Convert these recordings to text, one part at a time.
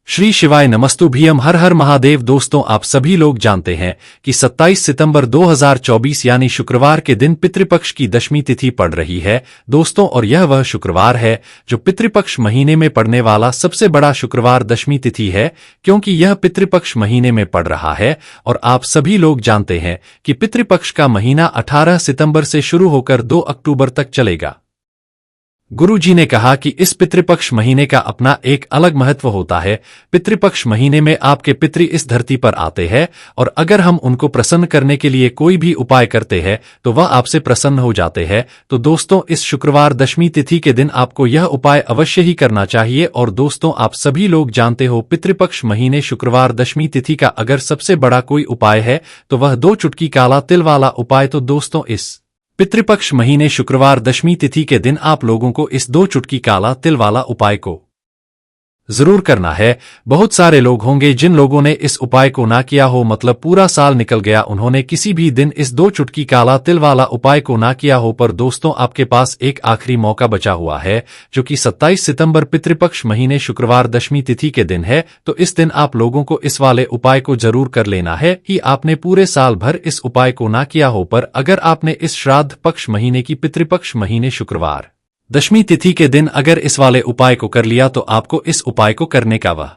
श्री शिवाय नमस्तुभ्यम हर हर महादेव। दोस्तों, आप सभी लोग जानते हैं कि 27 सितंबर 2024 यानी शुक्रवार के दिन पितृपक्ष की दशमी तिथि पड़ रही है दोस्तों। और यह वह शुक्रवार है जो पितृपक्ष महीने में पड़ने वाला सबसे बड़ा शुक्रवार दशमी तिथि है, क्योंकि यह पितृपक्ष महीने में पड़ रहा है। और आप सभी लोग जानते हैं कि पितृपक्ष का महीना 18 सितंबर से शुरू होकर 2 अक्टूबर तक चलेगा। गुरु जी ने कहा कि इस पितृपक्ष महीने का अपना एक अलग महत्व होता है। पितृपक्ष महीने में आपके पितृ इस धरती पर आते हैं और अगर हम उनको प्रसन्न करने के लिए कोई भी उपाय करते हैं तो वह आपसे प्रसन्न हो जाते हैं। तो दोस्तों, इस शुक्रवार दशमी तिथि के दिन आपको यह उपाय अवश्य ही करना चाहिए। और दोस्तों, आप सभी लोग जानते हो पितृपक्ष महीने शुक्रवार दशमी तिथि का अगर सबसे बड़ा कोई उपाय है तो वह 2 चुटकी काला तिल वाला उपाय। तो दोस्तों, इस पितृपक्ष महीने शुक्रवार दशमी तिथि के दिन आप लोगों को इस 2 चुटकी काला तिल वाला उपाय को जरूर करना है। बहुत सारे लोग होंगे जिन लोगों ने इस उपाय को ना किया हो, मतलब पूरा साल निकल गया, उन्होंने किसी भी दिन इस 2 चुटकी काला तिल वाला उपाय को ना किया हो। पर दोस्तों, आपके पास एक आखिरी मौका बचा हुआ है जो कि 27 सितंबर पितृपक्ष महीने शुक्रवार दशमी तिथि के दिन है। तो इस दिन आप लोगों को इस वाले उपाय को जरूर कर लेना है कि आपने पूरे साल भर इस उपाय को ना किया हो। पर अगर आपने इस श्राद्ध पक्ष महीने की पितृपक्ष महीने शुक्रवार दशमी तिथि के दिन अगर इस वाले उपाय को कर लिया तो आपको इस उपाय को करने का वह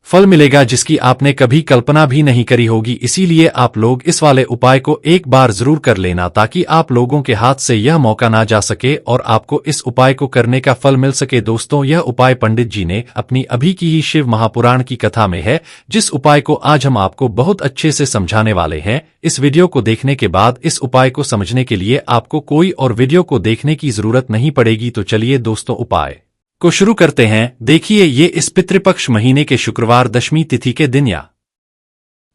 फल मिलेगा जिसकी आपने कभी कल्पना भी नहीं करी होगी। इसीलिए आप लोग इस वाले उपाय को एक बार जरूर कर लेना ताकि आप लोगों के हाथ से यह मौका ना जा सके और आपको इस उपाय को करने का फल मिल सके। दोस्तों, यह उपाय पंडित जी ने अपनी अभी की ही शिव महापुराण की कथा में है, जिस उपाय को आज हम आपको बहुत अच्छे से समझाने वाले हैं। इस वीडियो को देखने के बाद इस उपाय को समझने के लिए आपको कोई और वीडियो को देखने की जरूरत नहीं पड़ेगी। तो चलिए दोस्तों, उपाय को शुरू करते हैं। देखिए, ये इस पितृपक्ष महीने के शुक्रवार दशमी तिथि के दिन या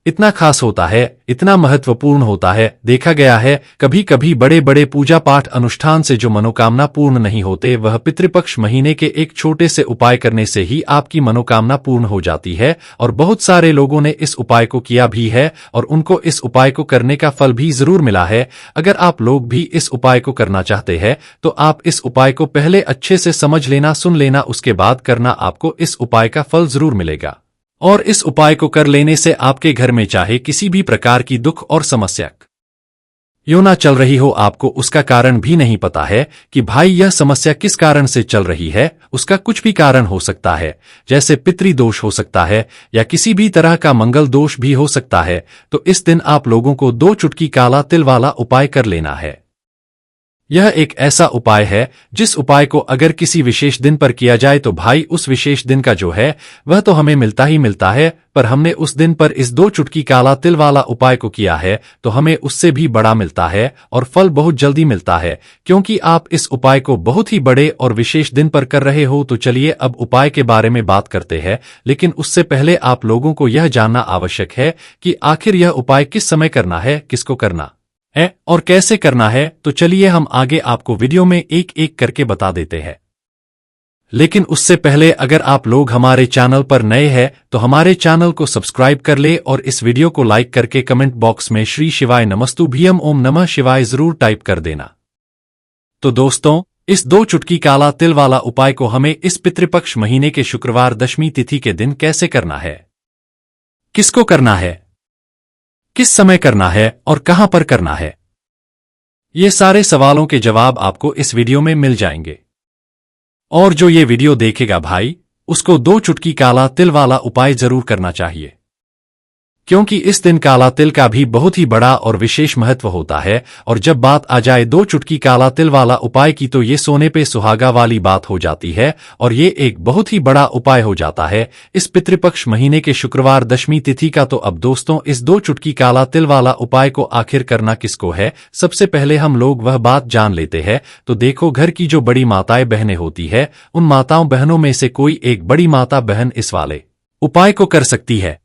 इतना खास होता है, इतना महत्वपूर्ण होता है। देखा गया है कभी कभी बड़े बड़े पूजा पाठ अनुष्ठान से जो मनोकामना पूर्ण नहीं होते, वह पितृपक्ष महीने के एक छोटे से उपाय करने से ही आपकी मनोकामना पूर्ण हो जाती है। और बहुत सारे लोगों ने इस उपाय को किया भी है और उनको इस उपाय को करने का फल भी जरूर मिला है। अगर आप लोग भी इस उपाय को करना चाहते हैं तो आप इस उपाय को पहले अच्छे से समझ लेना, सुन लेना, उसके बाद करना। आपको इस उपाय का फल जरूर मिलेगा। और इस उपाय को कर लेने से आपके घर में चाहे किसी भी प्रकार की दुख और समस्या क्यों ना चल रही हो, आपको उसका कारण भी नहीं पता है कि भाई यह समस्या किस कारण से चल रही है। उसका कुछ भी कारण हो सकता है, जैसे पितृदोष हो सकता है या किसी भी तरह का मंगल दोष भी हो सकता है। तो इस दिन आप लोगों को 2 चुटकी काला तिल वाला उपाय कर लेना है। यह एक ऐसा उपाय है जिस उपाय को अगर किसी विशेष दिन पर किया जाए तो भाई उस विशेष दिन का जो है वह तो हमें मिलता ही मिलता है, पर हमने उस दिन पर इस 2 चुटकी काला तिल वाला उपाय को किया है तो हमें उससे भी बड़ा मिलता है और फल बहुत जल्दी मिलता है, क्योंकि आप इस उपाय को बहुत ही बड़े और विशेष दिन पर कर रहे हो। तो चलिए अब उपाय के बारे में बात करते हैं, लेकिन उससे पहले आप लोगों को यह जानना आवश्यक है कि आखिर यह उपाय किस समय करना है, किसको करना है और कैसे करना है। तो चलिए हम आगे आपको वीडियो में एक एक करके बता देते हैं। लेकिन उससे पहले अगर आप लोग हमारे चैनल पर नए हैं तो हमारे चैनल को सब्सक्राइब कर ले और इस वीडियो को लाइक करके कमेंट बॉक्स में श्री शिवाय नमस्तुभ्यम ओम नमः शिवाय जरूर टाइप कर देना। तो दोस्तों, इस 2 चुटकी काला तिल वाला उपाय को हमें इस पितृपक्ष महीने के शुक्रवार दशमी तिथि के दिन कैसे करना है, किसको करना है, किस समय करना है और कहां पर करना है, ये सारे सवालों के जवाब आपको इस वीडियो में मिल जाएंगे। और जो ये वीडियो देखेगा भाई, उसको 2 चुटकी काला तिल वाला उपाय जरूर करना चाहिए, क्योंकि इस दिन काला तिल का भी बहुत ही बड़ा और विशेष महत्व होता है। और जब बात आ जाए 2 चुटकी काला तिल वाला उपाय की तो ये सोने पे सुहागा वाली बात हो जाती है और ये एक बहुत ही बड़ा उपाय हो जाता है इस पितृपक्ष महीने के शुक्रवार दशमी तिथि का। तो अब दोस्तों, इस 2 चुटकी काला तिल वाला उपाय को आखिर करना किसको है, सबसे पहले हम लोग वह बात जान लेते हैं। तो देखो, घर की जो बड़ी माताएं बहनें होती है, उन माताओं बहनों में से कोई एक बड़ी माता बहन इस वाले उपाय को कर सकती है।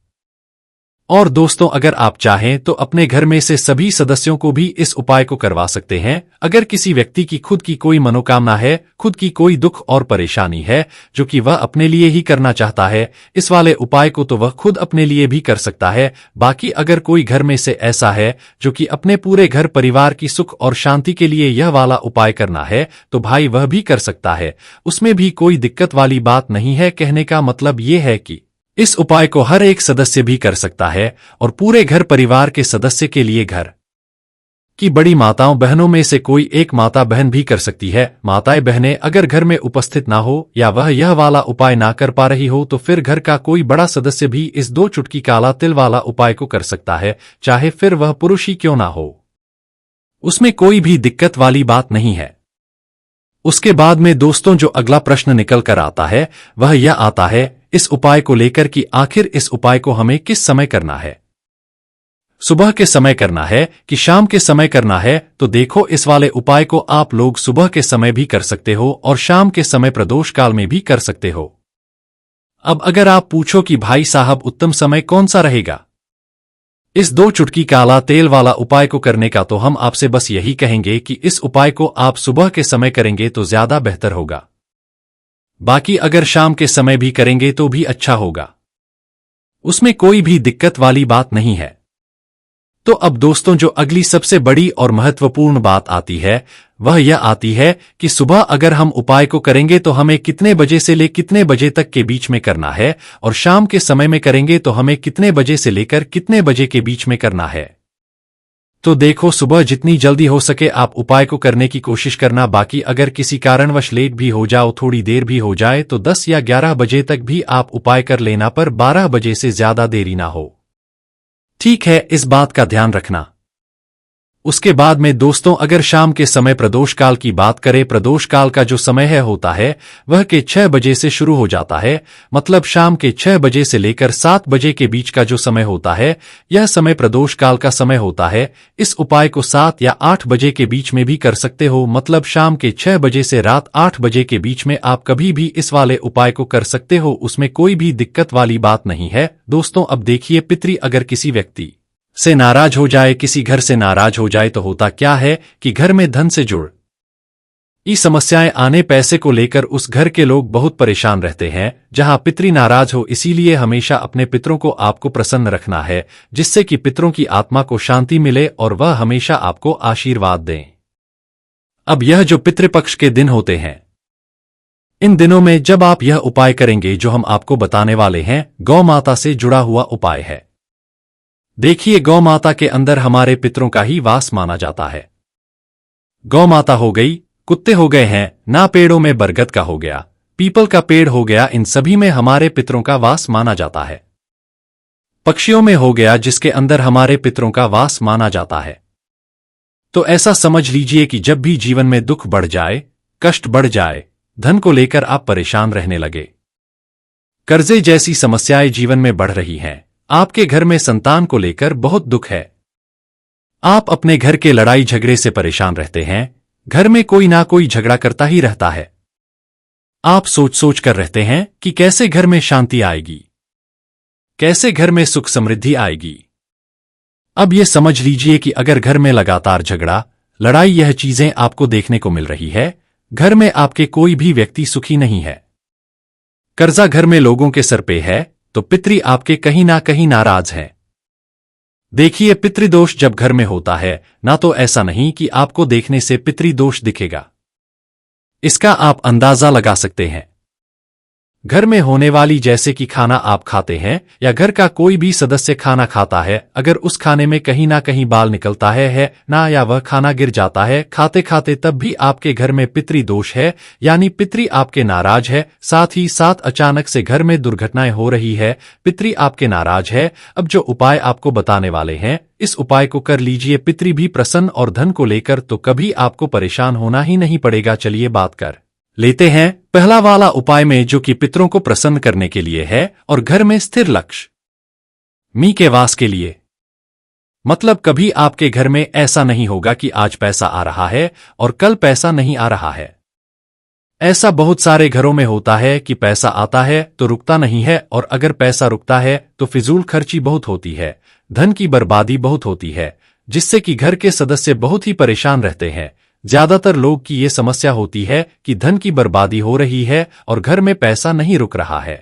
और दोस्तों, अगर आप चाहें तो अपने घर में से सभी सदस्यों को भी इस उपाय को करवा सकते हैं। अगर किसी व्यक्ति की खुद की कोई मनोकामना है, खुद की कोई दुख और परेशानी है जो कि वह अपने लिए ही करना चाहता है, इस वाले उपाय को तो वह खुद अपने लिए भी कर सकता है। बाकी अगर कोई घर में से ऐसा है जो कि अपने पूरे घर परिवार की सुख और शांति के लिए यह वाला उपाय करना है, तो भाई वह भी कर सकता है। उसमें भी कोई दिक्कत वाली बात नहीं है। कहने का मतलब ये है कि इस उपाय को हर एक सदस्य भी कर सकता है और पूरे घर परिवार के सदस्य के लिए घर की बड़ी माताओं बहनों में से कोई एक माता बहन भी कर सकती है। माताएं बहनें अगर घर में उपस्थित ना हो या वह यह वाला उपाय ना कर पा रही हो तो फिर घर का कोई बड़ा सदस्य भी इस 2 चुटकी काला तिल वाला उपाय को कर सकता है, चाहे फिर वह पुरुष ही क्यों ना हो। उसमें कोई भी दिक्कत वाली बात नहीं है। उसके बाद में दोस्तों जो अगला प्रश्न निकल कर आता है वह यह आता है इस उपाय को लेकर कि आखिर इस उपाय को हमें किस समय करना है। सुबह के समय करना है कि शाम के समय करना है? तो देखो, इस वाले उपाय को आप लोग सुबह के समय भी कर सकते हो और शाम के समय प्रदोष काल में भी कर सकते हो। अब अगर आप पूछो कि भाई साहब उत्तम समय कौन सा रहेगा इस 2 चुटकी काला तेल वाला उपाय को करने का, तो हम आपसे बस यही कहेंगे कि इस उपाय को आप सुबह के समय करेंगे तो ज्यादा बेहतर होगा। बाकी अगर शाम के समय भी करेंगे तो भी अच्छा होगा, उसमें कोई भी दिक्कत वाली बात नहीं है। तो अब दोस्तों जो अगली सबसे बड़ी और महत्वपूर्ण बात आती है वह यह आती है कि सुबह अगर हम उपाय को करेंगे तो हमें कितने बजे से ले कितने बजे तक के बीच में करना है, और शाम के समय में करेंगे तो हमें कितने बजे से लेकर कितने बजे के बीच में करना है। तो देखो, सुबह जितनी जल्दी हो सके आप उपाय को करने की कोशिश करना। बाकी अगर किसी कारणवश लेट भी हो जाओ, थोड़ी देर भी हो जाए, तो 10 या 11 बजे तक भी आप उपाय कर लेना, पर 12 बजे से ज्यादा देरी ना हो। ठीक है, इस बात का ध्यान रखना। उसके बाद में दोस्तों अगर शाम के समय प्रदोष काल की बात करें, प्रदोष काल का जो समय है होता है वह के 6 बजे से शुरू हो जाता है। मतलब शाम के 6 बजे से लेकर 7 बजे के बीच का जो समय होता है यह समय प्रदोष काल का समय होता है। इस उपाय को 7 या 8 बजे के बीच में भी कर सकते हो। मतलब शाम के 6 बजे से रात 8 बजे के बीच में आप कभी भी इस वाले उपाय को कर सकते हो, उसमें कोई भी दिक्कत वाली बात नहीं है। दोस्तों अब देखिए, पितरी अगर किसी व्यक्ति से नाराज हो जाए, किसी घर से नाराज हो जाए, तो होता क्या है कि घर में धन से जुड़ ये समस्याएं आने, पैसे को लेकर उस घर के लोग बहुत परेशान रहते हैं। जहां पितरी नाराज हो, इसीलिए हमेशा अपने पितरों को आपको प्रसन्न रखना है, जिससे कि पितरों की आत्मा को शांति मिले और वह हमेशा आपको आशीर्वाद दें। अब यह जो पितृपक्ष के दिन होते हैं, इन दिनों में जब आप यह उपाय करेंगे जो हम आपको बताने वाले हैं, गौ माता से जुड़ा हुआ उपाय है। देखिए, गौ माता के अंदर हमारे पितरों का ही वास माना जाता है। गौ माता हो गई, कुत्ते हो गए हैं ना, पेड़ों में बरगद का हो गया, पीपल का पेड़ हो गया, इन सभी में हमारे पितरों का वास माना जाता है। पक्षियों में हो गया जिसके अंदर हमारे पितरों का वास माना जाता है। तो ऐसा समझ लीजिए कि जब भी जीवन में दुख बढ़ जाए, कष्ट बढ़ जाए, धन को लेकर आप परेशान रहने लगे, कर्जे जैसी समस्याएं जीवन में बढ़ रही हैं, आपके घर में संतान को लेकर बहुत दुख है, आप अपने घर के लड़ाई झगड़े से परेशान रहते हैं, घर में कोई ना कोई झगड़ा करता ही रहता है, आप सोच सोच कर रहते हैं कि कैसे घर में शांति आएगी, कैसे घर में सुख समृद्धि आएगी। अब ये समझ लीजिए कि अगर घर में लगातार झगड़ा, लड़ाई, यह चीजें आपको देखने को मिल रही है, घर में आपके कोई भी व्यक्ति सुखी नहीं है, कर्जा घर में लोगों के सर पे है, तो पितरी आपके कहीं ना कहीं नाराज हैं। देखिए, पितृदोष जब घर में होता है ना, तो ऐसा नहीं कि आपको देखने से पितृदोष दिखेगा, इसका आप अंदाजा लगा सकते हैं। घर में होने वाली, जैसे कि खाना आप खाते हैं या घर का कोई भी सदस्य खाना खाता है, अगर उस खाने में कहीं ना कहीं बाल निकलता है ना, या वह खाना गिर जाता है खाते खाते, तब भी आपके घर में पितृदोष है, यानी पितरी आपके नाराज है। साथ ही साथ अचानक से घर में दुर्घटनाएं हो रही है, पितरी आपके नाराज है। अब जो उपाय आपको बताने वाले हैं, इस उपाय को कर लीजिए, पितरी भी प्रसन्न, और धन को लेकर तो कभी आपको परेशान होना ही नहीं पड़ेगा। चलिए बात कर लेते हैं पहला वाला उपाय में, जो कि पितरों को प्रसन्न करने के लिए है और घर में स्थिर लक्ष्य मी के वास के लिए। मतलब कभी आपके घर में ऐसा नहीं होगा कि आज पैसा आ रहा है और कल पैसा नहीं आ रहा है। ऐसा बहुत सारे घरों में होता है कि पैसा आता है तो रुकता नहीं है, और अगर पैसा रुकता है तो फिजूल खर्ची बहुत होती है, धन की बर्बादी बहुत होती है, जिससे कि घर के सदस्य बहुत ही परेशान रहते हैं। ज्यादातर लोग की ये समस्या होती है कि धन की बर्बादी हो रही है और घर में पैसा नहीं रुक रहा है।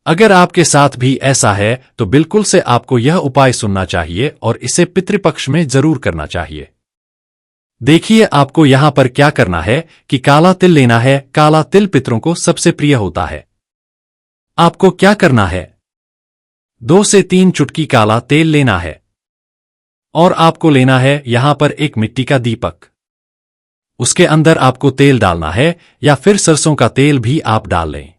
अगर आपके साथ भी ऐसा है तो बिल्कुल से आपको यह उपाय सुनना चाहिए और इसे पितृपक्ष में जरूर करना चाहिए। देखिए, आपको यहां पर क्या करना है कि काला तिल लेना है। काला तिल पितरों को सबसे प्रिय होता है। आपको क्या करना है, 2 से 3 चुटकी काला तेल लेना है और आपको लेना है यहां पर एक मिट्टी का दीपक। उसके अंदर आपको तेल डालना है या फिर सरसों का तेल भी आप डाल लें।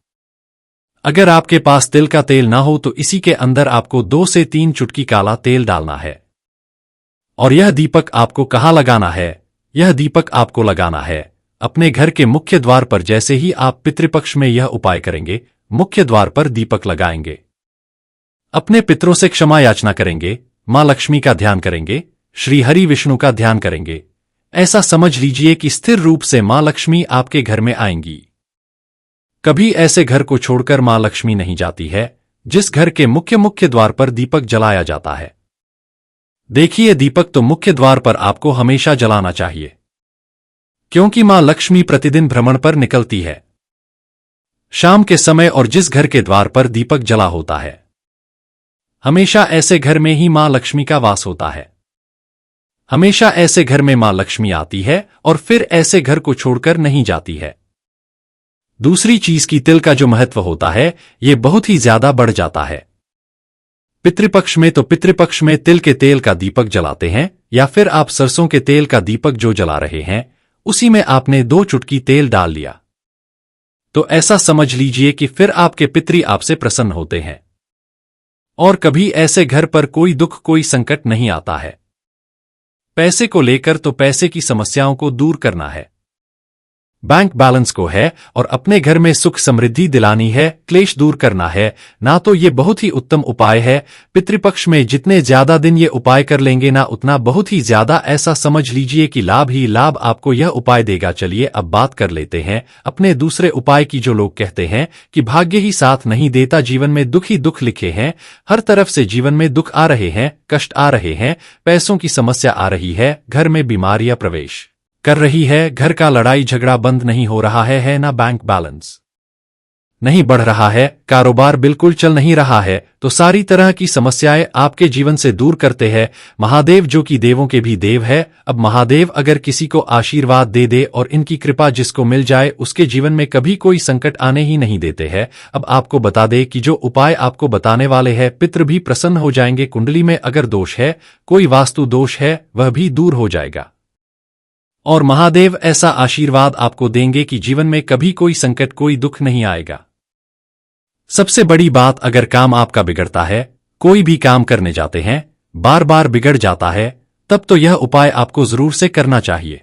अगर आपके पास तिल का तेल ना हो तो इसी के अंदर आपको 2 से 3 चुटकी काला तेल डालना है। और यह दीपक आपको कहां लगाना है? यह दीपक आपको लगाना है अपने घर के मुख्य द्वार पर। जैसे ही आप पितृपक्ष में यह उपाय करेंगे, मुख्य द्वार पर दीपक लगाएंगे, अपने पितरों से क्षमा याचना करेंगे, मां लक्ष्मी का ध्यान करेंगे, श्री हरि विष्णु का ध्यान करेंगे। ऐसा समझ लीजिए कि स्थिर रूप से मां लक्ष्मी आपके घर में आएंगी। कभी ऐसे घर को छोड़कर मां लक्ष्मी नहीं जाती है जिस घर के मुख्य द्वार पर दीपक जलाया जाता है। देखिए, दीपक तो मुख्य द्वार पर आपको हमेशा जलाना चाहिए, क्योंकि मां लक्ष्मी प्रतिदिन भ्रमण पर निकलती है शाम के समय, और जिस घर के द्वार पर दीपक जला होता है हमेशा ऐसे घर में ही मां लक्ष्मी का वास होता है। हमेशा ऐसे घर में मां लक्ष्मी आती है और फिर ऐसे घर को छोड़कर नहीं जाती है। दूसरी चीज की तिल का जो महत्व होता है ये बहुत ही ज्यादा बढ़ जाता है। पितृपक्ष में तो पितृपक्ष में तिल के तेल का दीपक जलाते हैं, या फिर आप सरसों के तेल का दीपक जो जला रहे हैं उसी में आपने 2 चुटकी तेल डाल लिया, तो ऐसा समझ लीजिए कि फिर आपके पितृ आपसे प्रसन्न होते हैं और कभी ऐसे घर पर कोई दुख कोई संकट नहीं आता है। पैसे को लेकर तो पैसे की समस्याओं को दूर करना है, बैंक बैलेंस को है, और अपने घर में सुख समृद्धि दिलानी है, क्लेश दूर करना है ना, तो ये बहुत ही उत्तम उपाय है। पितृपक्ष में जितने ज्यादा दिन ये उपाय कर लेंगे ना, उतना बहुत ही ज्यादा ऐसा समझ लीजिए कि लाभ ही लाभ आपको यह उपाय देगा। चलिए अब बात कर लेते हैं अपने दूसरे उपाय की। जो लोग कहते हैं कि भाग्य ही साथ नहीं देता, जीवन में दुख ही दुख लिखे हैं, हर तरफ से जीवन में दुख आ रहे हैं, कष्ट आ रहे हैं, पैसों की समस्या आ रही है, घर में बीमारियां प्रवेश कर रही है, घर का लड़ाई झगड़ा बंद नहीं हो रहा है ना, बैंक बैलेंस नहीं बढ़ रहा है, कारोबार बिल्कुल चल नहीं रहा है, तो सारी तरह की समस्याएं आपके जीवन से दूर करते हैं महादेव, जो कि देवों के भी देव है। अब महादेव अगर किसी को आशीर्वाद दे दे और इनकी कृपा जिसको मिल जाए उसके जीवन में कभी कोई संकट आने ही नहीं देते हैं। अब आपको बता दे कि जो उपाय आपको बताने वाले हैं पितृ भी प्रसन्न हो जाएंगे। कुंडली में अगर दोष है, कोई वास्तु दोष है, वह भी दूर हो जाएगा और महादेव ऐसा आशीर्वाद आपको देंगे कि जीवन में कभी कोई संकट कोई दुख नहीं आएगा। सबसे बड़ी बात, अगर काम आपका बिगड़ता है, कोई भी काम करने जाते हैं बार बार बिगड़ जाता है, तब तो यह उपाय आपको जरूर से करना चाहिए।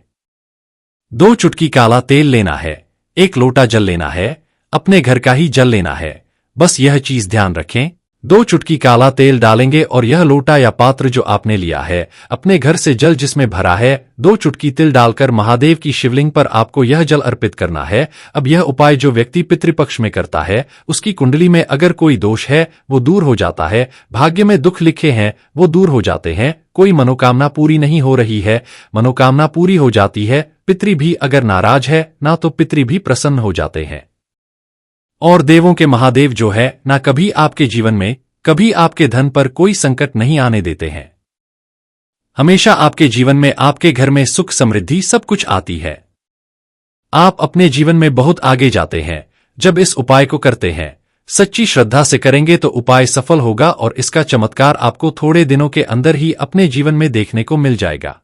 2 चुटकी काला तेल लेना है, 1 लोटा जल लेना है, अपने घर का ही जल लेना है। बस यह चीज ध्यान रखें, 2 चुटकी काला तेल डालेंगे और यह लोटा या पात्र जो आपने लिया है अपने घर से जल जिसमें भरा है, 2 चुटकी तिल डालकर महादेव की शिवलिंग पर आपको यह जल अर्पित करना है। अब यह उपाय जो व्यक्ति पितृपक्ष में करता है उसकी कुंडली में अगर कोई दोष है वो दूर हो जाता है, भाग्य में दुख लिखे हैं वो दूर हो जाते हैं, कोई मनोकामना पूरी नहीं हो रही है मनोकामना पूरी हो जाती है, पितृ भी अगर नाराज है ना तो पितृ भी प्रसन्न हो जाते हैं। और देवों के महादेव जो है ना, कभी आपके जीवन में कभी आपके धन पर कोई संकट नहीं आने देते हैं, हमेशा आपके जीवन में आपके घर में सुख समृद्धि सब कुछ आती है। आप अपने जीवन में बहुत आगे जाते हैं जब इस उपाय को करते हैं। सच्ची श्रद्धा से करेंगे तो उपाय सफल होगा और इसका चमत्कार आपको थोड़े दिनों के अंदर ही अपने जीवन में देखने को मिल जाएगा।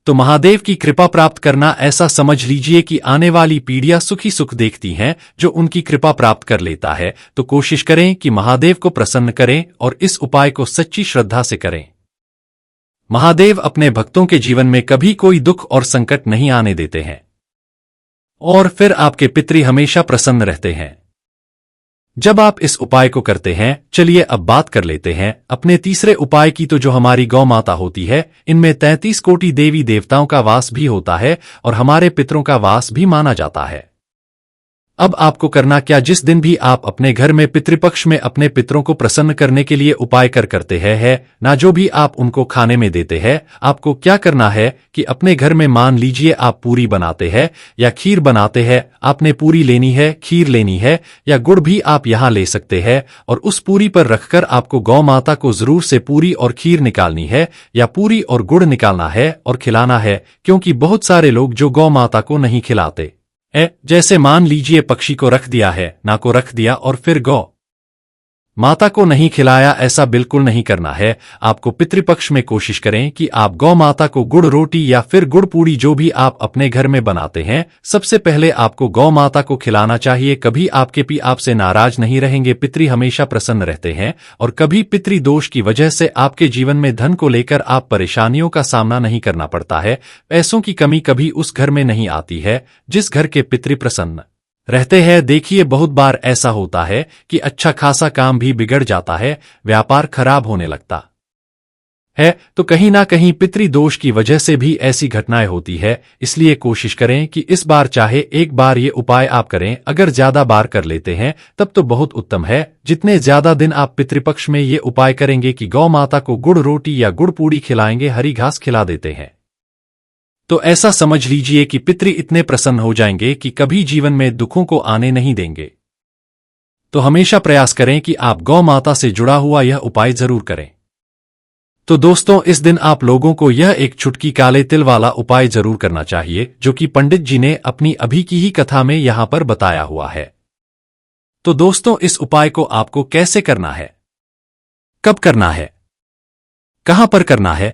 तो महादेव की कृपा प्राप्त करना ऐसा समझ लीजिए कि आने वाली पीढ़ियां सुखी सुख देखती हैं जो उनकी कृपा प्राप्त कर लेता है। तो कोशिश करें कि महादेव को प्रसन्न करें और इस उपाय को सच्ची श्रद्धा से करें। महादेव अपने भक्तों के जीवन में कभी कोई दुख और संकट नहीं आने देते हैं और फिर आपके पितृ हमेशा प्रसन्न रहते हैं। जब आप इस उपाय को करते हैं, चलिए अब बात कर लेते हैं अपने तीसरे उपाय की। तो जो हमारी गौ माता होती है, इनमें 33 कोटि देवी देवताओं का वास भी होता है और हमारे पितरों का वास भी माना जाता है। अब आपको करना क्या, जिस दिन भी आप अपने घर में पितृपक्ष में अपने पितरों को प्रसन्न करने के लिए उपाय करते हैं ना, जो भी आप उनको खाने में देते हैं, आपको क्या करना है कि अपने घर में मान लीजिए आप पूरी बनाते हैं या खीर बनाते हैं, आपने पूरी लेनी है, खीर लेनी है या गुड़ भी आप यहां ले सकते हैं, और उस पूरी पर रखकर आपको गौ माता को जरूर से पूरी और खीर निकालनी है या पूरी और गुड़ निकालना है और खिलाना है, क्योंकि बहुत सारे लोग जो गौ माता को नहीं खिलाते, जैसे मान लीजिए पक्षी को रख दिया है, ना को रख दिया और फिर गौ माता को नहीं खिलाया, ऐसा बिल्कुल नहीं करना है। आपको पितृपक्ष में कोशिश करें कि आप गौ माता को गुड़ रोटी या फिर गुड़ पूड़ी जो भी आप अपने घर में बनाते हैं, सबसे पहले आपको गौ माता को खिलाना चाहिए। कभी आपके पी आपसे नाराज नहीं रहेंगे, पितृ हमेशा प्रसन्न रहते हैं और कभी पितृ दोष की वजह से आपके जीवन में धन को लेकर आप परेशानियों का सामना नहीं करना पड़ता है। पैसों की कमी कभी उस घर में नहीं आती है जिस घर के पितृ प्रसन्न रहते हैं। देखिए बहुत बार ऐसा होता है कि अच्छा खासा काम भी बिगड़ जाता है, व्यापार खराब होने लगता है, तो कहीं ना कहीं पितृदोष की वजह से भी ऐसी घटनाएं होती है। इसलिए कोशिश करें कि इस बार चाहे एक बार ये उपाय आप करें, अगर ज्यादा बार कर लेते हैं तब तो बहुत उत्तम है। जितने ज्यादा दिन आप पितृपक्ष में ये उपाय करेंगे कि गौ माता को गुड़ रोटी या गुड़ पूड़ी खिलाएंगे, हरी घास खिला देते हैं, तो ऐसा समझ लीजिए कि पितृ इतने प्रसन्न हो जाएंगे कि कभी जीवन में दुखों को आने नहीं देंगे। तो हमेशा प्रयास करें कि आप गौ माता से जुड़ा हुआ यह उपाय जरूर करें। तो दोस्तों, इस दिन आप लोगों को यह एक चुटकी काले तिल वाला उपाय जरूर करना चाहिए, जो कि पंडित जी ने अपनी अभी की ही कथा में यहां पर बताया हुआ है। तो दोस्तों, इस उपाय को आपको कैसे करना है, कब करना है, कहां पर करना है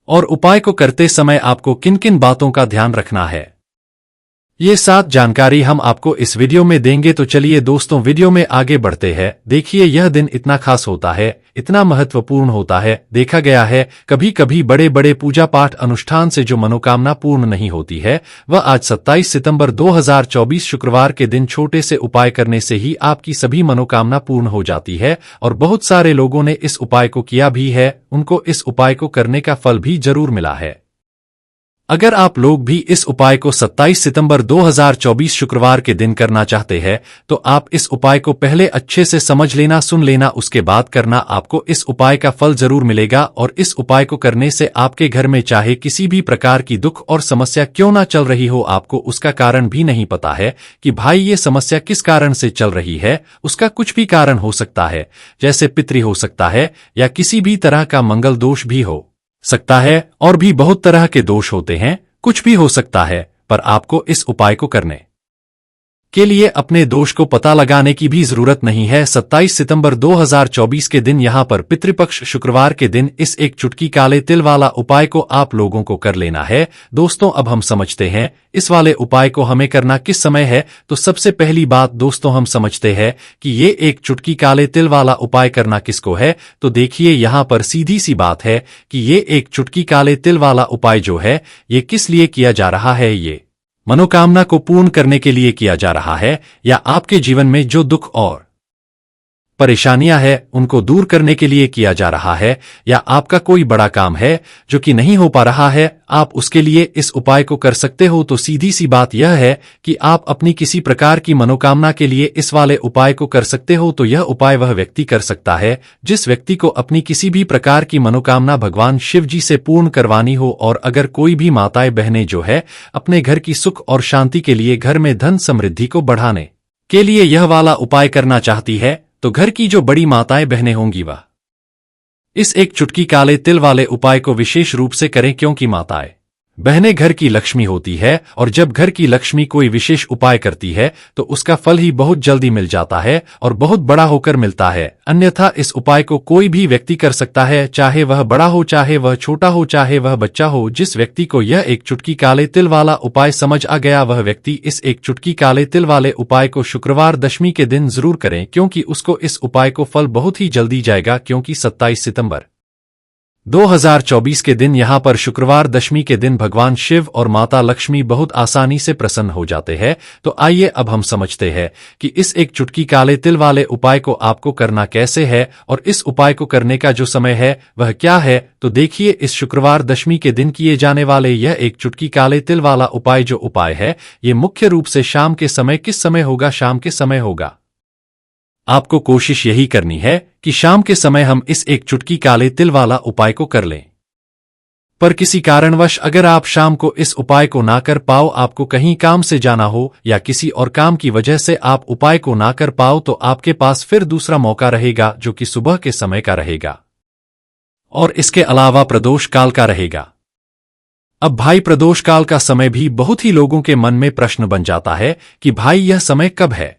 और उपाय को करते समय आपको किन किन बातों का ध्यान रखना है, ये 7 जानकारी हम आपको इस वीडियो में देंगे। तो चलिए दोस्तों, वीडियो में आगे बढ़ते हैं। देखिए यह दिन इतना खास होता है, इतना महत्वपूर्ण होता है। देखा गया है कभी कभी बड़े बड़े पूजा पाठ अनुष्ठान से जो मनोकामना पूर्ण नहीं होती है, वह आज 27 सितंबर 2024 शुक्रवार के दिन छोटे से उपाय करने से ही आपकी सभी मनोकामना पूर्ण हो जाती है। और बहुत सारे लोगों ने इस उपाय को किया भी है, उनको इस उपाय को करने का फल भी जरूर मिला है। अगर आप लोग भी इस उपाय को 27 सितंबर 2024 शुक्रवार के दिन करना चाहते हैं, तो आप इस उपाय को पहले अच्छे से समझ लेना, सुन लेना, उसके बाद करना। आपको इस उपाय का फल जरूर मिलेगा और इस उपाय को करने से आपके घर में चाहे किसी भी प्रकार की दुख और समस्या क्यों ना चल रही हो, आपको उसका कारण भी नहीं पता है कि भाई ये समस्या किस कारण से चल रही है, उसका कुछ भी कारण हो सकता है, जैसे पितृ हो सकता है या किसी भी तरह का मंगल दोष भी हो सकता है, और भी बहुत तरह के दोष होते हैं, कुछ भी हो सकता है। पर आपको इस उपाय को करने के लिए अपने दोष को पता लगाने की भी जरूरत नहीं है। 27 सितंबर 2024 के दिन यहां पर पितृपक्ष शुक्रवार के दिन इस एक चुटकी काले तिल वाला उपाय को आप लोगों को कर लेना है। दोस्तों, अब हम समझते हैं इस वाले उपाय को हमें करना किस समय है। तो सबसे पहली बात दोस्तों, हम समझते हैं कि ये एक चुटकी काले तिल वाला उपाय करना किसको है। तो देखिए यहां पर सीधी सी बात है कि ये एक चुटकी काले तिल वाला उपाय जो है, ये किस लिए किया जा रहा है, ये मनोकामना को पूर्ण करने के लिए किया जा रहा है, या आपके जीवन में जो दुख और परेशानियां हैं उनको दूर करने के लिए किया जा रहा है, या आपका कोई बड़ा काम है जो कि नहीं हो पा रहा है, आप उसके लिए इस उपाय को कर सकते हो। तो सीधी सी बात यह है कि आप अपनी किसी प्रकार की मनोकामना के लिए इस वाले उपाय को कर सकते हो। तो यह उपाय वह व्यक्ति कर सकता है जिस व्यक्ति को अपनी किसी भी प्रकार की मनोकामना भगवान शिव जी से पूर्ण करवानी हो। और अगर कोई भी माताएं बहनें जो है अपने घर की सुख और शांति के लिए, घर में धन समृद्धि को बढ़ाने के लिए यह वाला उपाय करना चाहती है, तो घर की जो बड़ी माताएं बहनें होंगी वह इस एक चुटकी काले तिल वाले उपाय को विशेष रूप से करें, क्योंकि माताएं बहनें घर की लक्ष्मी होती है और जब घर की लक्ष्मी कोई विशेष उपाय करती है तो उसका फल ही बहुत जल्दी मिल जाता है और बहुत बड़ा होकर मिलता है। अन्यथा इस उपाय को कोई भी व्यक्ति कर सकता है, चाहे वह बड़ा हो, चाहे वह छोटा हो, चाहे वह बच्चा हो। जिस व्यक्ति को यह एक चुटकी काले तिल वाला उपाय समझ आ गया, वह व्यक्ति इस एक चुटकी काले तिल वाले उपाय को शुक्रवार दशमी के दिन जरूर करें, क्योंकि उसको इस उपाय को फल बहुत ही जल्दी जाएगा। क्योंकि 27 सितंबर 2024 के दिन यहाँ पर शुक्रवार दशमी के दिन भगवान शिव और माता लक्ष्मी बहुत आसानी से प्रसन्न हो जाते हैं। तो आइए अब हम समझते हैं कि इस एक चुटकी काले तिल वाले उपाय को आपको करना कैसे है और इस उपाय को करने का जो समय है वह क्या है। तो देखिए, इस शुक्रवार दशमी के दिन किए जाने वाले यह एक चुटकी काले तिल वाला उपाय जो उपाय है ये मुख्य रूप से शाम के समय किस समय होगा, शाम के समय होगा। आपको कोशिश यही करनी है कि शाम के समय हम इस एक चुटकी काले तिल वाला उपाय को कर लें। पर किसी कारणवश अगर आप शाम को इस उपाय को ना कर पाओ, आपको कहीं काम से जाना हो या किसी और काम की वजह से आप उपाय को ना कर पाओ, तो आपके पास फिर दूसरा मौका रहेगा जो कि सुबह के समय का रहेगा और इसके अलावा प्रदोष काल का रहेगा। अब भाई, प्रदोष काल का समय भी बहुत ही लोगों के मन में प्रश्न बन जाता है कि भाई यह समय कब है,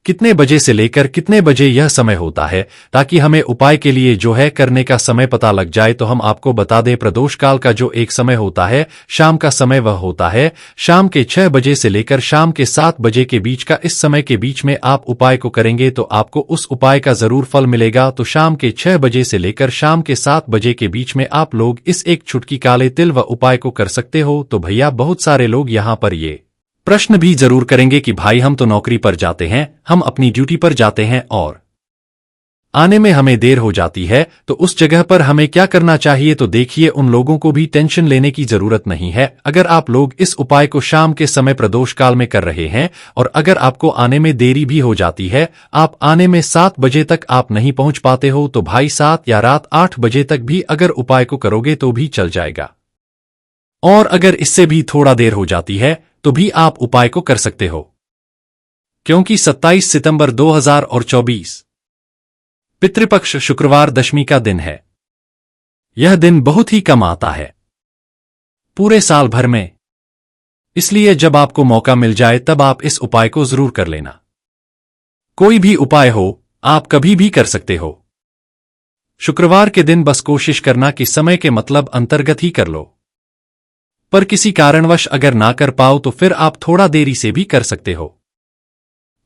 कितने बजे से लेकर कितने बजे यह समय होता है, ताकि हमें उपाय के लिए जो है करने का समय पता लग जाए। तो हम आपको बता दें, प्रदोष काल का जो एक समय होता है शाम का समय, वह होता है शाम के 6 बजे से लेकर शाम के 7 बजे के बीच का। इस समय के बीच में आप उपाय को करेंगे तो आपको उस उपाय का जरूर फल मिलेगा। तो शाम के 6 बजे से लेकर शाम के 7 बजे के बीच में आप लोग इस एक चुटकी काले तिल व उपाय को कर सकते हो। तो भैया, बहुत सारे लोग यहाँ पर ये प्रश्न भी जरूर करेंगे कि भाई हम तो नौकरी पर जाते हैं, हम अपनी ड्यूटी पर जाते हैं और आने में हमें देर हो जाती है, तो उस जगह पर हमें क्या करना चाहिए। तो देखिए, उन लोगों को भी टेंशन लेने की जरूरत नहीं है। अगर आप लोग इस उपाय को शाम के समय प्रदोष काल में कर रहे हैं और अगर आपको आने में देरी भी हो जाती है, आप आने में 7 बजे तक आप नहीं पहुंच पाते हो, तो भाई 7 या रात 8 बजे तक भी अगर उपाय को करोगे तो भी चल जाएगा। और अगर इससे भी थोड़ा देर हो जाती है तो भी आप उपाय को कर सकते हो, क्योंकि 27 सितंबर 2024 पितृपक्ष शुक्रवार दशमी का दिन है। यह दिन बहुत ही कम आता है पूरे साल भर में, इसलिए जब आपको मौका मिल जाए तब आप इस उपाय को जरूर कर लेना। कोई भी उपाय हो, आप कभी भी कर सकते हो। शुक्रवार के दिन बस कोशिश करना कि समय के मतलब अंतर्गत ही कर लो, पर किसी कारणवश अगर ना कर पाओ तो फिर आप थोड़ा देरी से भी कर सकते हो,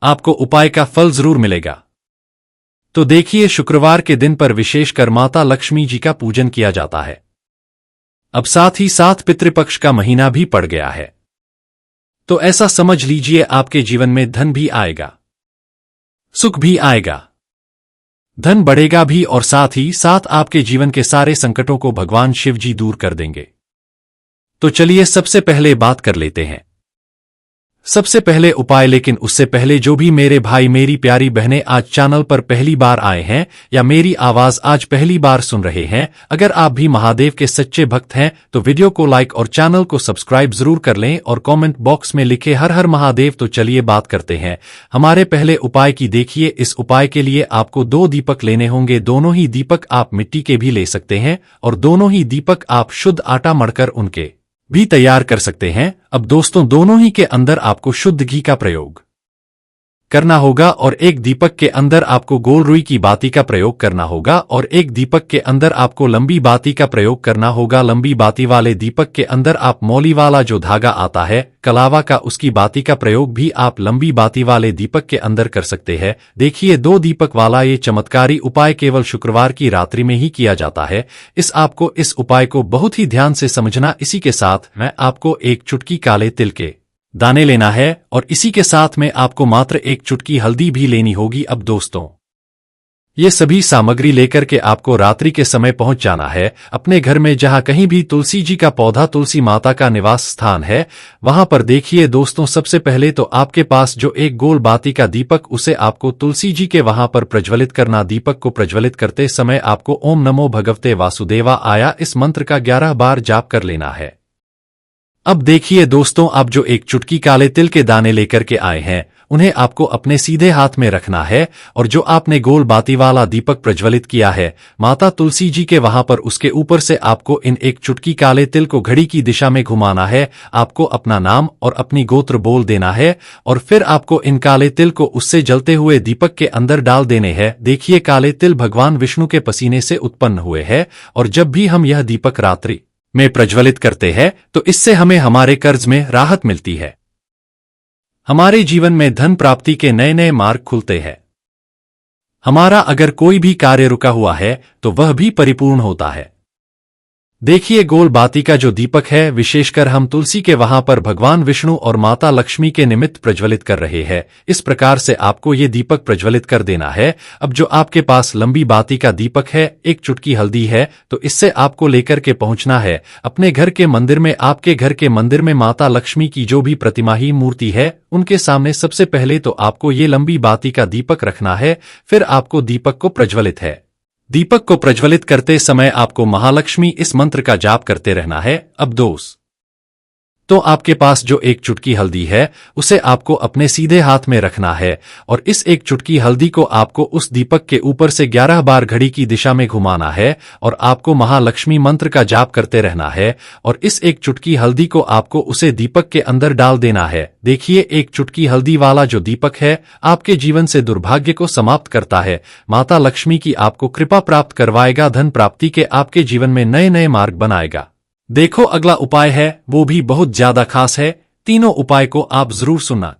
आपको उपाय का फल जरूर मिलेगा। तो देखिए, शुक्रवार के दिन पर विशेषकर माता लक्ष्मी जी का पूजन किया जाता है। अब साथ ही साथ पितृपक्ष का महीना भी पड़ गया है, तो ऐसा समझ लीजिए आपके जीवन में धन भी आएगा, सुख भी आएगा, धन बढ़ेगा भी और साथ ही साथ आपके जीवन के सारे संकटों को भगवान शिव जी दूर कर देंगे। तो चलिए सबसे पहले बात कर लेते हैं, सबसे पहले उपाय। लेकिन उससे पहले जो भी मेरे भाई मेरी प्यारी बहनें आज चैनल पर पहली बार आए हैं या मेरी आवाज आज पहली बार सुन रहे हैं, अगर आप भी महादेव के सच्चे भक्त हैं तो वीडियो को लाइक और चैनल को सब्सक्राइब जरूर कर लें और कमेंट बॉक्स में लिखे हर हर महादेव। तो चलिए बात करते हैं हमारे पहले उपाय की। देखिए, इस उपाय के लिए आपको 2 दीपक लेने होंगे। दोनों ही दीपक आप मिट्टी के भी ले सकते हैं और दोनों ही दीपक आप शुद्ध आटा मढ़कर उनके भी तैयार कर सकते हैं। अब दोस्तों, दोनों ही के अंदर आपको शुद्ध घी का प्रयोग करना होगा और एक दीपक के अंदर आपको गोल रुई की बाती का प्रयोग करना होगा और एक दीपक के अंदर आपको लंबी बाती का प्रयोग करना होगा। लंबी बाती वाले दीपक के अंदर आप मौली वाला जो धागा आता है कलावा का, उसकी बाती का प्रयोग भी आप लंबी बाती वाले दीपक के अंदर कर सकते हैं। देखिए, 2 दीपक वाला ये चमत्कारी उपाय केवल शुक्रवार की रात्रि में ही किया जाता है। आपको इस उपाय को बहुत ही ध्यान से समझना। इसी के साथ मैं आपको एक चुटकी काले तिल के दाने लेना है और इसी के साथ में आपको मात्र एक चुटकी हल्दी भी लेनी होगी। अब दोस्तों, ये सभी सामग्री लेकर के आपको रात्रि के समय पहुंच जाना है अपने घर में, जहां कहीं भी तुलसी जी का पौधा, तुलसी माता का निवास स्थान है, वहां पर। देखिए दोस्तों, सबसे पहले तो आपके पास जो एक गोल बाती का दीपक, उसे आपको तुलसी जी के वहां पर प्रज्वलित करना। दीपक को प्रज्वलित करते समय आपको ओम नमो भगवते वासुदेवा आया इस मंत्र का 11 बार जाप कर लेना है। अब देखिए दोस्तों, आप जो एक चुटकी काले तिल के दाने लेकर के आए हैं उन्हें आपको अपने सीधे हाथ में रखना है और जो आपने गोल बाती वाला दीपक प्रज्वलित किया है माता तुलसी जी के वहां पर, उसके ऊपर से आपको इन एक चुटकी काले तिल को घड़ी की दिशा में घुमाना है। आपको अपना नाम और अपनी गोत्र बोल देना है और फिर आपको इन काले तिल को उससे जलते हुए दीपक के अंदर डाल देने हैं। देखिए, काले तिल भगवान विष्णु के पसीने से उत्पन्न हुए हैं और जब भी हम यह दीपक रात्रि में प्रज्वलित करते हैं तो इससे हमें हमारे कर्ज में राहत मिलती है, हमारे जीवन में धन प्राप्ति के नए नए मार्ग खुलते हैं। हमारा अगर कोई भी कार्य रुका हुआ है तो वह भी परिपूर्ण होता है। देखिए गोल बाती का जो दीपक है, विशेषकर हम तुलसी के वहां पर भगवान विष्णु और माता लक्ष्मी के निमित्त प्रज्वलित कर रहे हैं। इस प्रकार से आपको ये दीपक प्रज्वलित कर देना है। अब जो आपके पास लंबी बाती का दीपक है, एक चुटकी हल्दी है, तो इससे आपको लेकर के पहुंचना है अपने घर के मंदिर में। आपके घर के मंदिर में माता लक्ष्मी की जो भी प्रतिमाही मूर्ति है, उनके सामने सबसे पहले तो आपको ये लंबी बाती का दीपक रखना है। फिर आपको दीपक को प्रज्वलित है। दीपक को प्रज्वलित करते समय आपको महालक्ष्मी इस मंत्र का जाप करते रहना है। अब दोस्त, तो आपके पास जो एक चुटकी हल्दी है, उसे आपको अपने सीधे हाथ में रखना है और इस एक चुटकी हल्दी को आपको उस दीपक के ऊपर से 11 बार घड़ी की दिशा में घुमाना है और आपको महालक्ष्मी मंत्र का जाप करते रहना है। और इस एक चुटकी हल्दी को आपको उसे दीपक के अंदर डाल देना है। देखिए, एक चुटकी हल्दी वाला जो दीपक है, आपके जीवन से दुर्भाग्य को समाप्त करता है। माता लक्ष्मी की आपको कृपा प्राप्त करवाएगा, धन प्राप्ति के आपके जीवन में नए नए मार्ग बनाएगा। देखो, अगला उपाय है, वो भी बहुत ज्यादा खास है। तीनों उपाय को आप जरूर सुनना,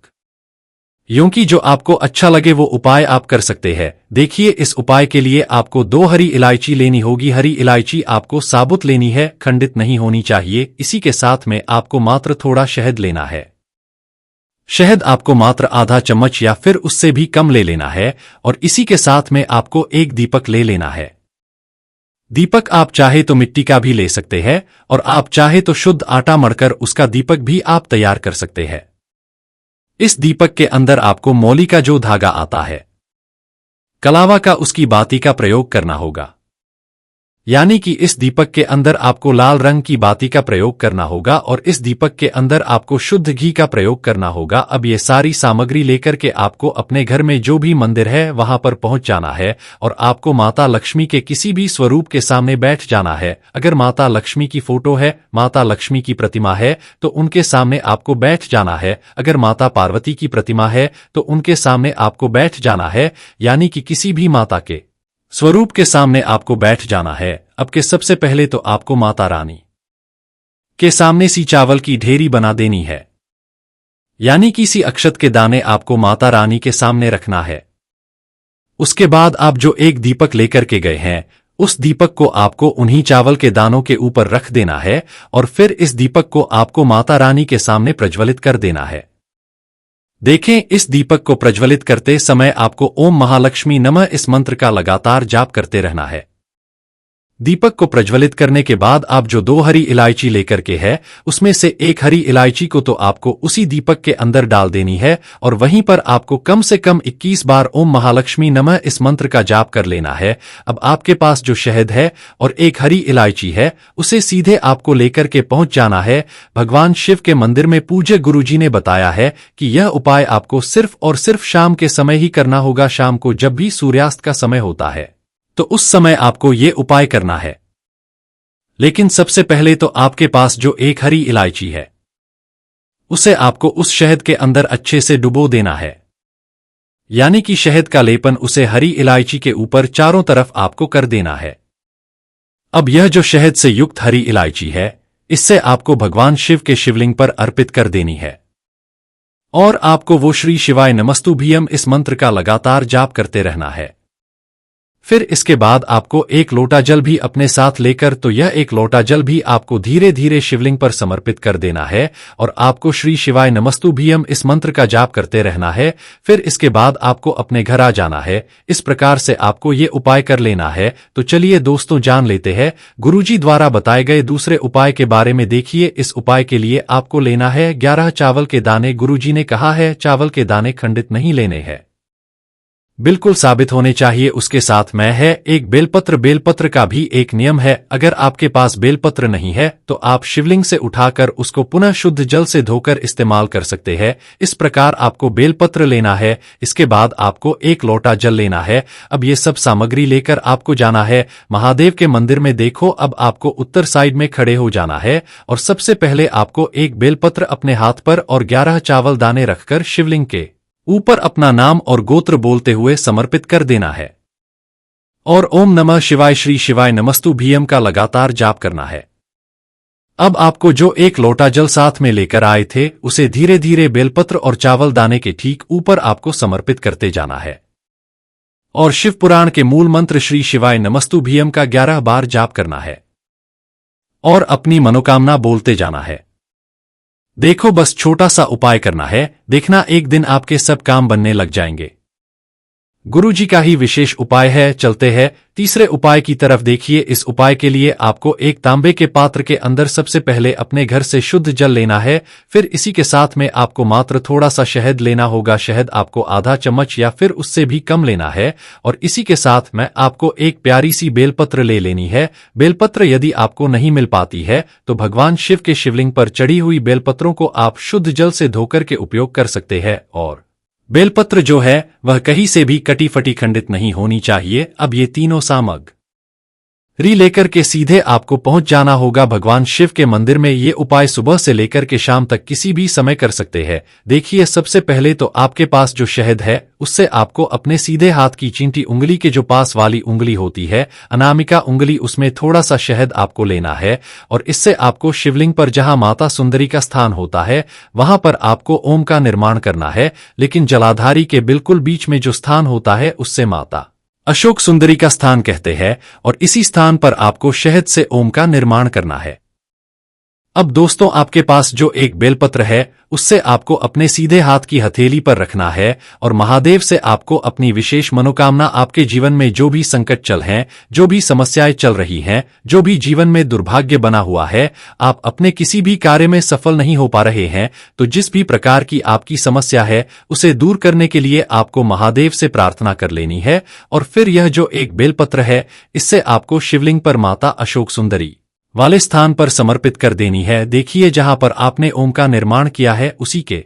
क्योंकि जो आपको अच्छा लगे वो उपाय आप कर सकते हैं। देखिए, इस उपाय के लिए आपको 2 हरी इलायची लेनी होगी। हरी इलायची आपको साबुत लेनी है, खंडित नहीं होनी चाहिए। इसी के साथ में आपको मात्र थोड़ा शहद लेना है। शहद आपको मात्र आधा चम्मच या फिर उससे भी कम ले लेना है। और इसी के साथ में आपको एक दीपक ले लेना है। दीपक आप चाहे तो मिट्टी का भी ले सकते हैं और आप चाहे तो शुद्ध आटा मढ़कर उसका दीपक भी आप तैयार कर सकते हैं। इस दीपक के अंदर आपको मौली का जो धागा आता है, कलावा का, उसकी बाती का प्रयोग करना होगा। यानी कि इस दीपक के अंदर आपको लाल रंग की बाती का प्रयोग करना होगा और इस दीपक के अंदर आपको शुद्ध घी का प्रयोग करना होगा। अब ये सारी सामग्री लेकर के आपको अपने घर में जो भी मंदिर है वहां पर पहुंच जाना है और आपको माता लक्ष्मी के किसी भी स्वरूप के सामने बैठ जाना है। अगर माता लक्ष्मी की फोटो है, माता लक्ष्मी की प्रतिमा है, तो उनके सामने आपको बैठ जाना है। अगर माता पार्वती की प्रतिमा है तो उनके सामने आपको बैठ जाना है, यानी कि किसी भी माता के स्वरूप के सामने आपको बैठ जाना है। अब के सबसे पहले तो आपको माता रानी के सामने सी चावल की ढेरी बना देनी है, यानी कि सी अक्षत के दाने आपको माता रानी के सामने रखना है। उसके बाद आप जो एक दीपक लेकर के गए हैं, उस दीपक को आपको उन्हीं चावल के दानों के ऊपर रख देना है और फिर इस दीपक को आपको माता रानी के सामने प्रज्वलित कर देना है। देखें, इस दीपक को प्रज्वलित करते समय आपको ओम महालक्ष्मी नमः इस मंत्र का लगातार जाप करते रहना है। दीपक को प्रज्वलित करने के बाद आप जो 2 हरी इलायची लेकर के है, उसमें से एक हरी इलायची को तो आपको उसी दीपक के अंदर डाल देनी है और वहीं पर आपको कम से कम 21 बार ओम महालक्ष्मी नमः इस मंत्र का जाप कर लेना है। अब आपके पास जो शहद है और एक हरी इलायची है, उसे सीधे आपको लेकर के पहुंच जाना है भगवान शिव के मंदिर में। पूज्य गुरुजी ने बताया है कि यह उपाय आपको सिर्फ और सिर्फ शाम के समय ही करना होगा। शाम को जब भी सूर्यास्त का समय होता है, तो उस समय आपको ये उपाय करना है। लेकिन सबसे पहले तो आपके पास जो एक हरी इलायची है, उसे आपको उस शहद के अंदर अच्छे से डुबो देना है, यानी कि शहद का लेपन उसे हरी इलायची के ऊपर चारों तरफ आपको कर देना है। अब यह जो शहद से युक्त हरी इलायची है, इससे आपको भगवान शिव के शिवलिंग पर अर्पित कर देनी है और आपको वो श्री शिवाय नमस्तुभ्यम इस मंत्र का लगातार जाप करते रहना है। फिर इसके बाद आपको एक लोटा जल भी अपने साथ लेकर, तो यह एक लोटा जल भी आपको धीरे धीरे शिवलिंग पर समर्पित कर देना है और आपको श्री शिवाय नमस्तुभ्यम इस मंत्र का जाप करते रहना है। फिर इसके बाद आपको अपने घर आ जाना है। इस प्रकार से आपको ये उपाय कर लेना है। तो चलिए दोस्तों, जान लेते हैं गुरुजी द्वारा बताए गए दूसरे उपाय के बारे में। देखिए, इस उपाय के लिए आपको लेना है 11 चावल के दाने। गुरुजी ने कहा है चावल के दाने खंडित नहीं लेने हैं, बिल्कुल साबित होने चाहिए। उसके साथ में है एक बेलपत्र। बेलपत्र का भी एक नियम है, अगर आपके पास बेलपत्र नहीं है तो आप शिवलिंग से उठाकर उसको पुनः शुद्ध जल से धोकर इस्तेमाल कर सकते हैं। इस प्रकार आपको बेलपत्र लेना है। इसके बाद आपको एक लोटा जल लेना है। अब ये सब सामग्री लेकर आपको जाना है महादेव के मंदिर में। देखो, अब आपको उत्तर साइड में खड़े हो जाना है और सबसे पहले आपको एक बेलपत्र अपने हाथ पर और 11 चावल दाने रखकर शिवलिंग के ऊपर अपना नाम और गोत्र बोलते हुए समर्पित कर देना है और ओम नमः शिवाय श्री शिवाय नमस्तुभ्यम का लगातार जाप करना है। अब आपको जो एक लोटा जल साथ में लेकर आए थे, उसे धीरे धीरे बेलपत्र और चावल दाने के ठीक ऊपर आपको समर्पित करते जाना है। और शिव पुराण के मूल मंत्र श्री शिवाय नमस्तुभ्यम का 11 बार जाप करना है और अपनी मनोकामना बोलते जाना है। देखो, बस छोटा सा उपाय करना है, देखना एक दिन आपके सब काम बनने लग जाएंगे। गुरुजी का ही विशेष उपाय है। चलते हैं तीसरे उपाय की तरफ। देखिए, इस उपाय के लिए आपको एक तांबे के पात्र के अंदर सबसे पहले अपने घर से शुद्ध जल लेना है। फिर इसी के साथ में आपको मात्र थोड़ा सा शहद लेना होगा। शहद आपको आधा चम्मच या फिर उससे भी कम लेना है। और इसी के साथ में आपको एक प्यारी सी बेलपत्र ले लेनी है। बेलपत्र यदि आपको नहीं मिल पाती है तो भगवान शिव के शिवलिंग पर चढ़ी हुई बेलपत्रों को आप शुद्ध जल से धोकर के उपयोग कर सकते हैं। और बेलपत्र जो है वह कहीं से भी कटी फटी खंडित नहीं होनी चाहिए। अब ये तीनों सामग्री लेकर के सीधे आपको पहुंच जाना होगा भगवान शिव के मंदिर में। ये उपाय सुबह से लेकर के शाम तक किसी भी समय कर सकते हैं। देखिए, सबसे पहले तो आपके पास जो शहद है उससे आपको अपने सीधे हाथ की चींटी उंगली के जो पास वाली उंगली होती है, अनामिका उंगली, उसमें थोड़ा सा शहद आपको लेना है। और इससे आपको शिवलिंग पर जहां माता सुंदरी का स्थान होता है वहां पर आपको ओम का निर्माण करना है। लेकिन जलाधारी के बिल्कुल बीच में जो स्थान होता है उससे माता अशोक सुंदरी का स्थान कहते हैं। और इसी स्थान पर आपको शहद से ओम का निर्माण करना है। अब दोस्तों, आपके पास जो एक बेलपत्र है उससे आपको अपने सीधे हाथ की हथेली पर रखना है और महादेव से आपको अपनी विशेष मनोकामना, आपके जीवन में जो भी संकट चल हैं, जो भी समस्याएं चल रही हैं, जो भी जीवन में दुर्भाग्य बना हुआ है, आप अपने किसी भी कार्य में सफल नहीं हो पा रहे हैं, तो जिस भी प्रकार की आपकी समस्या है उसे दूर करने के लिए आपको महादेव से प्रार्थना कर लेनी है। और फिर यह जो एक बेलपत्र है इससे आपको शिवलिंग पर माता अशोक सुंदरी वाले स्थान पर समर्पित कर देनी है। देखिए, जहां पर आपने ओम का निर्माण किया है उसी के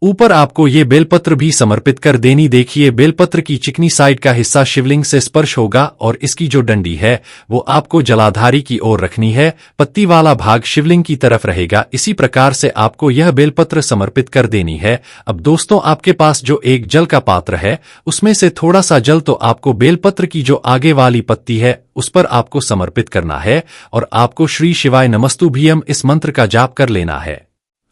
ऊपर आपको ये बेलपत्र भी समर्पित कर देनी। देखिए, बेलपत्र की चिकनी साइड का हिस्सा शिवलिंग से स्पर्श होगा और इसकी जो डंडी है वो आपको जलाधारी की ओर रखनी है। पत्ती वाला भाग शिवलिंग की तरफ रहेगा। इसी प्रकार से आपको यह बेलपत्र समर्पित कर देनी है। अब दोस्तों, आपके पास जो एक जल का पात्र है उसमें से थोड़ा सा जल तो आपको बेलपत्र की जो आगे वाली पत्ती है उस पर आपको समर्पित करना है और आपको श्री शिवाय नमस्तुभ्यम इस मंत्र का जाप कर लेना है।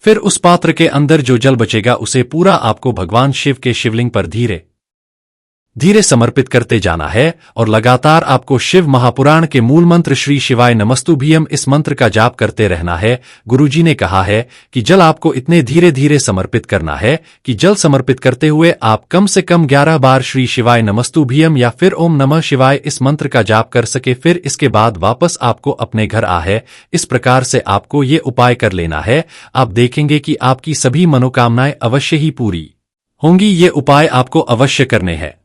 फिर उस पात्र के अंदर जो जल बचेगा उसे पूरा आपको भगवान शिव के शिवलिंग पर धीरे धीरे समर्पित करते जाना है और लगातार आपको शिव महापुराण के मूल मंत्र श्री शिवाय नमस्तुभ्यम इस मंत्र का जाप करते रहना है। गुरुजी ने कहा है कि जल आपको इतने धीरे धीरे समर्पित करना है कि जल समर्पित करते हुए आप कम से कम 11 बार श्री शिवाय नमस्तुभ्यम या फिर ओम नमः शिवाय इस मंत्र का जाप कर सके। फिर इसके बाद वापस आपको अपने घर आ है। इस प्रकार से आपको ये उपाय कर लेना है। आप देखेंगे कि आपकी सभी मनोकामनाएं अवश्य ही पूरी होंगी। ये उपाय आपको अवश्य करने हैं।